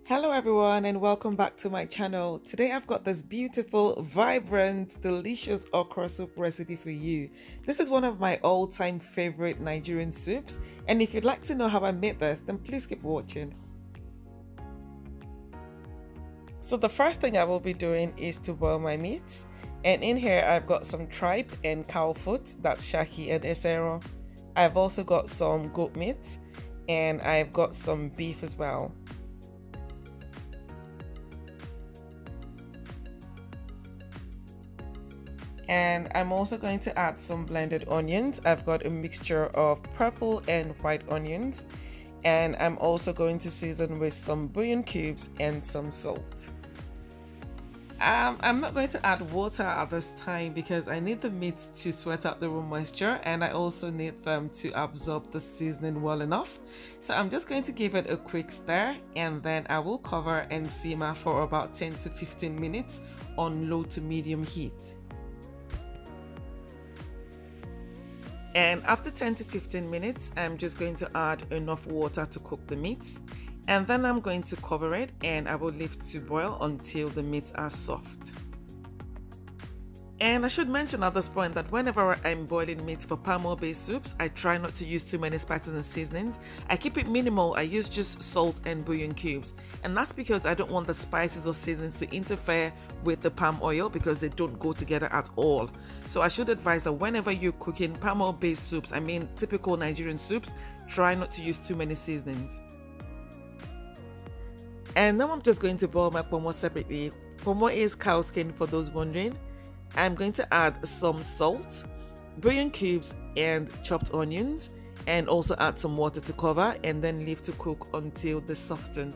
Hello everyone and welcome back to my channel. Today I've got this beautiful, vibrant, delicious okra soup recipe for you. This is one of my all-time favorite Nigerian soups, and if you'd like to know how I made this, then please keep watching. So the first thing I will be doing is to boil my meat, and in here I've got some tripe and cowfoot, that's Shaki and Esero. I've also got some goat meat and I've got some beef as well. And I'm also going to add some blended onions. I've got a mixture of purple and white onions, and I'm also going to season with some bouillon cubes and some salt. I'm not going to add water at this time because I need the meat to sweat out the raw moisture, and I also need them to absorb the seasoning well enough. So I'm just going to give it a quick stir, and then I will cover and simmer for about 10 to 15 minutes on low to medium heat. And after 10 to 15 minutes, I'm just going to add enough water to cook the meat. And then I'm going to cover it and I will leave to boil until the meat are soft. And I should mention at this point that whenever I'm boiling meat for Ponmo-based soups, I try not to use too many spices and seasonings. I keep it minimal. I use just salt and bouillon cubes. And that's because I don't want the spices or seasonings to interfere with the palm oil because they don't go together at all. So I should advise that whenever you're cooking Ponmo-based soups, I mean typical Nigerian soups, try not to use too many seasonings. And now I'm just going to boil my Ponmo separately. Ponmo is cow skin for those wondering. I'm going to add some salt, bouillon cubes and chopped onions, and also add some water to cover and then leave to cook until they soften.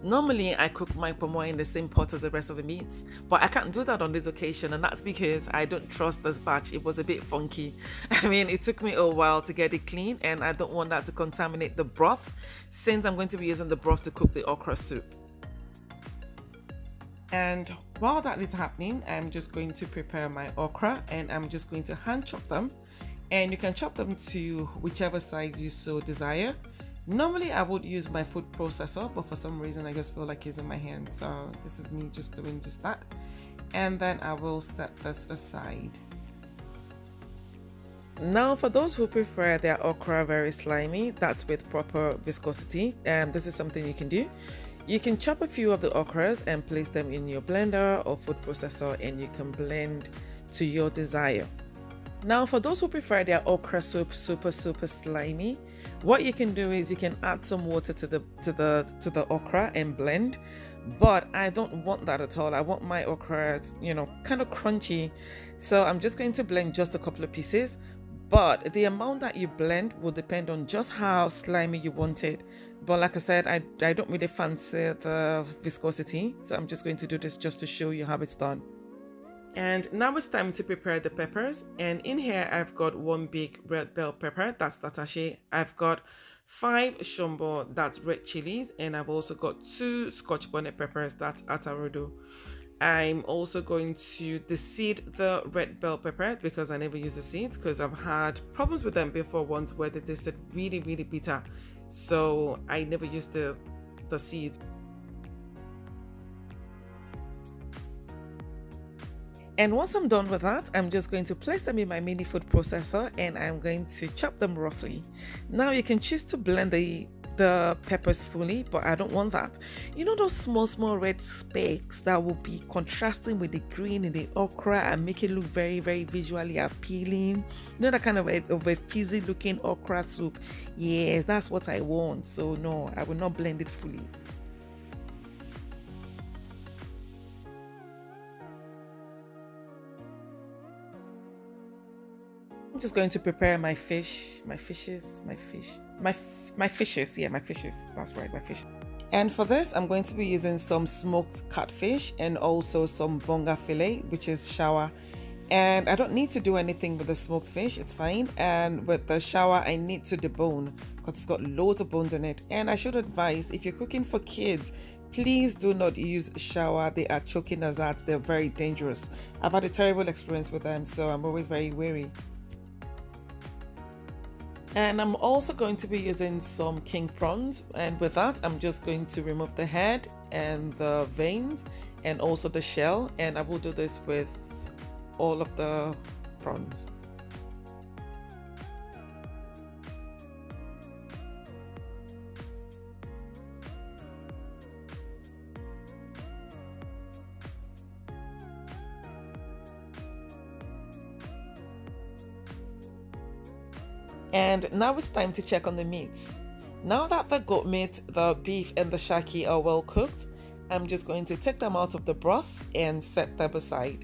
Normally I cook my Ponmo in the same pot as the rest of the meats, but I can't do that on this occasion, and that's because I don't trust this batch. It was a bit funky. I mean, it took me a while to get it clean, and I don't want that to contaminate the broth since I'm going to be using the broth to cook the okra soup. And while that is happening, I'm just going to prepare my okra, and I'm just going to hand chop them, and you can chop them to whichever size you so desire. Normally I would use my food processor, but for some reason I just feel like using my hand, so this is me just doing just that. And then I will set this aside. Now for those who prefer their okra very slimy, that's with proper viscosity, this is something you can do. You can chop a few of the okras and place them in your blender or food processor, and you can blend to your desire. Now for those who prefer their okra soup super slimy, what you can do is you can add some water to the okra and blend, but I don't want that at all. I want my okra, kind of crunchy, so I'm just going to blend just a couple of pieces, but the amount that you blend will depend on just how slimy you want it. But like I said, I don't really fancy the viscosity, so I'm just going to do this just to show you how it's done. And now it's time to prepare the peppers, and in here I've got one big red bell pepper, that's Tatashe. I've got 5 Shombo, that's red chilies, and I've also got 2 Scotch bonnet peppers, that's Atarodo. I'm also going to deseed the red bell pepper because I never use the seeds because I've had problems with them before once where they tasted really bitter, so I never use the seeds. And once I'm done with that, I'm just going to place them in my mini food processor, and I'm going to chop them roughly. Now you can choose to blend the peppers fully, but I don't want that. You know those small red specks that will be contrasting with the green in the okra and make it look very visually appealing? You know, that kind of a fizzy looking okra soup? Yes, that's what I want. So no, I will not blend it fully. I'm just going to prepare my fishes, that's right, my fish. And for this, I'm going to be using some smoked catfish and also some Bonga fillet, which is shower. And I don't need to do anything with the smoked fish, it's fine. And with the shower, I need to debone because it's got loads of bones in it. And I should advise, if you're cooking for kids, please do not use shower. They are choking hazards, they're very dangerous. I've had a terrible experience with them, so I'm always very wary. And I'm also going to be using some king prawns, and with that I'm just going to remove the head and the veins and also the shell, and I will do this with all of the prawns. And now it's time to check on the meats. Now that the goat meat, the beef and the shaki are well cooked, I'm just going to take them out of the broth and set them aside.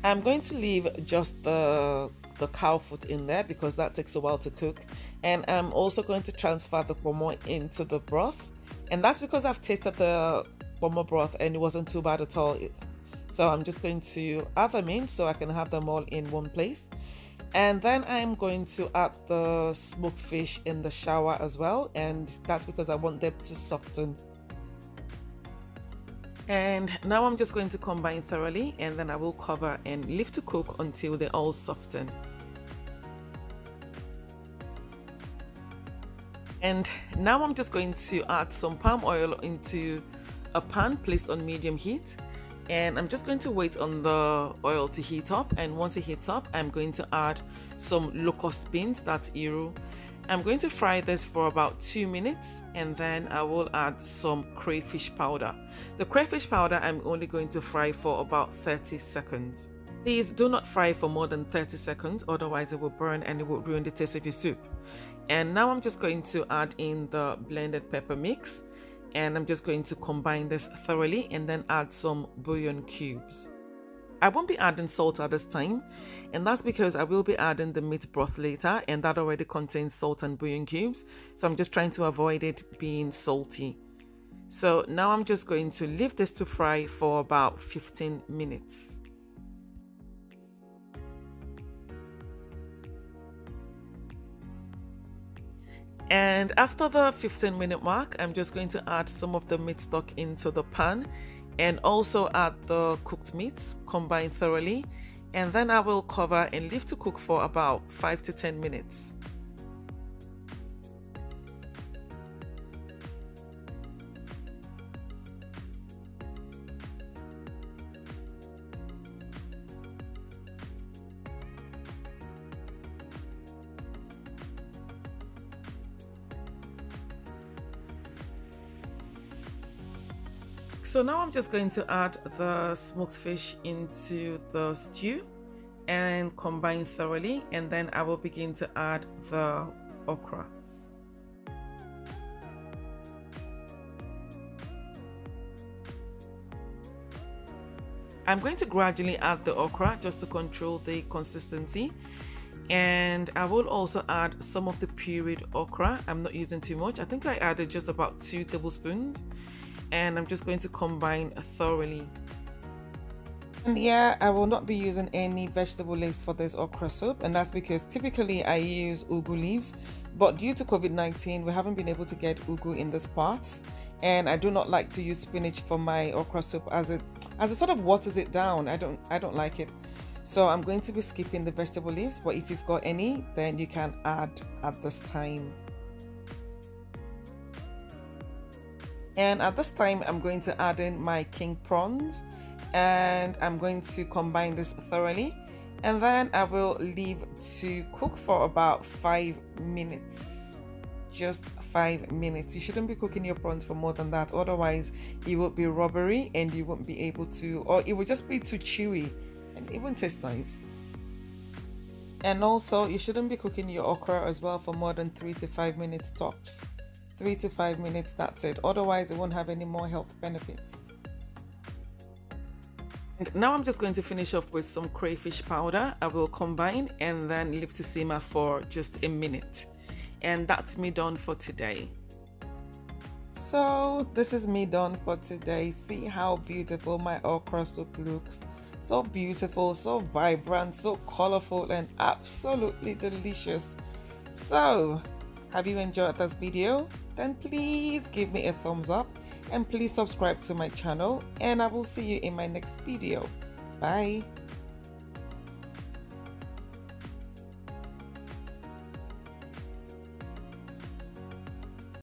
I'm going to leave just the cowfoot in there because that takes a while to cook, and I'm also going to transfer the Ponmo into the broth, and that's because I've tasted the Ponmo broth and it wasn't too bad at all. So I'm just going to add them in so I can have them all in one place. And then I'm going to add the smoked fish in the shower as well, and that's because I want them to soften. And now I'm just going to combine thoroughly, and then I will cover and leave to cook until they all soften. And now I'm just going to add some palm oil into a pan placed on medium heat. And I'm just going to wait on the oil to heat up, and once it heats up I'm going to add some locust beans, that's iru. I'm going to fry this for about 2 minutes, and then I will add some crayfish powder. The crayfish powder I'm only going to fry for about 30 seconds. Please do not fry for more than 30 seconds, otherwise it will burn and it will ruin the taste of your soup. And now I'm just going to add in the blended pepper mix, and I'm just going to combine this thoroughly and then add some bouillon cubes. I won't be adding salt at this time, and that's because I will be adding the meat broth later, and that already contains salt and bouillon cubes, so I'm just trying to avoid it being salty. So now I'm just going to leave this to fry for about 15 minutes. And after the 15-minute mark, I'm just going to add some of the meat stock into the pan and also add the cooked meats, combine thoroughly, and then I will cover and leave to cook for about 5 to 10 minutes. So now I'm just going to add the smoked fish into the stew and combine thoroughly, and then I will begin to add the okra. I'm going to gradually add the okra just to control the consistency, and I will also add some of the pureed okra. I'm not using too much. I think I added just about 2 tablespoons. And I'm just going to combine thoroughly. And yeah, I will not be using any vegetable leaves for this okra soup, and that's because typically I use ugu leaves, but due to COVID-19 we haven't been able to get ugu in this parts, and I do not like to use spinach for my okra soup as it sort of waters it down. I don't like it. So I'm going to be skipping the vegetable leaves, but if you've got any, then you can add at this time. And at this time I'm going to add in my king prawns, and I'm going to combine this thoroughly, and then I will leave to cook for about 5 minutes. Just 5 minutes. You shouldn't be cooking your prawns for more than that, otherwise it will be rubbery and you won't be able to, or it will just be too chewy and it won't taste nice. And also you shouldn't be cooking your okra as well for more than 3 to 5 minutes tops. 3 to 5 minutes, that's it, otherwise it won't have any more health benefits. And now I'm just going to finish off with some crayfish powder. I will combine and then leave to simmer for just a minute, and that's me done for today. So this is me done for today. See how beautiful my okra soup looks. So beautiful, so vibrant, so colorful, and absolutely delicious. So have you enjoyed this video? Then please give me a thumbs up, and please subscribe to my channel, and I will see you in my next video. Bye.